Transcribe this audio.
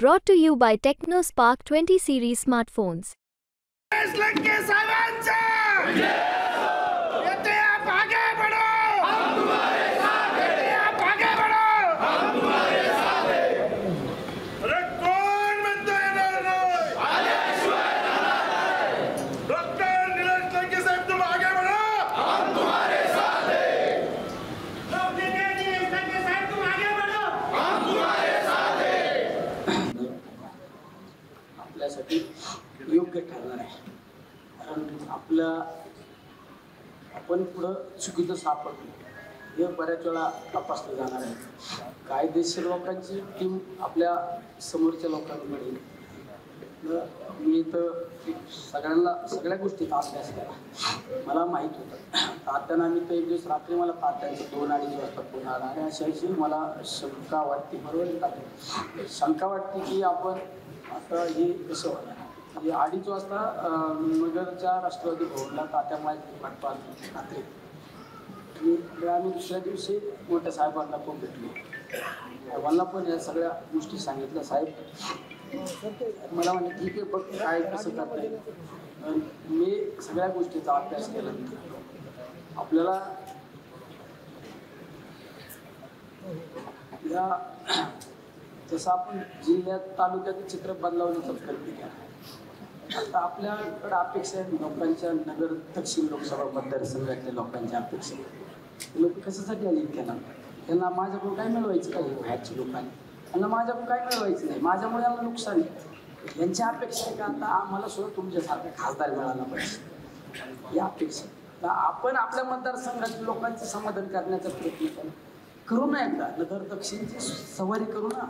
Brought to you by TechnoSpark 20 series smartphones. आपल्यासाठी योग्य ठरणार आहे. कारण आपण पुढं चुकीचं सापडतो हे बऱ्याच वेळा तपासलं जाणार आहे. कायदेशीर लोकांची टीम आपल्या समोरच्या लोकांकडे. मी तर सगळ्या गोष्टीचा अभ्यास केला. मला माहीत होतं तात्यांना मी तर एक दिवस रात्री मला तात्यांचं 2-2:30 वाजता फोन आला आणि अशी मला शंका वाटते. बरोबर शंका वाटते की आपण आता हे कसं होणार. 2:30 वाजता नगरच्या राष्ट्रवादी भवनला तात्या माहिती वाटतो रात्री. आम्ही दुसऱ्या दिवशी मोठ्या साहेबांना पण भेटलो. साहेबांना पण या सगळ्या गोष्टी सांगितल्या. साहेब मला म्हणजे ठीक आहे बघ काय कसं करता येईल. मी सगळ्या गोष्टीचा अभ्यास केल्यानंतर आपल्याला या जसं आपण जिल्ह्यात तालुक्याचं चित्र बदलावण्याचा प्रयत्न केला. आता आपल्याकडे अपेक्षा आहे लोकांच्या नगर दक्षिण लोकसभा मतदारसंघातल्या लोकांच्या अपेक्षा. लोक कशासाठी आली केला. त्यांना माझ्याकडून काय मिळवायचं काय बाहेरच्या लोकांनी. त्यांना माझ्याकडून काय मिळवायचं नाही. माझ्यामुळे यांना नुकसान आहे. यांची अपेक्षा आहे का आता आम्हाला सुद्धा तुमच्यासारखा खासदार मिळाला पाहिजे या अपेक्षा. तर आपण आपल्या मतदारसंघातील लोकांचं समाधान करण्याचा प्रयत्न करू ना. एकदा नगर दक्षिणची सवारी करू ना.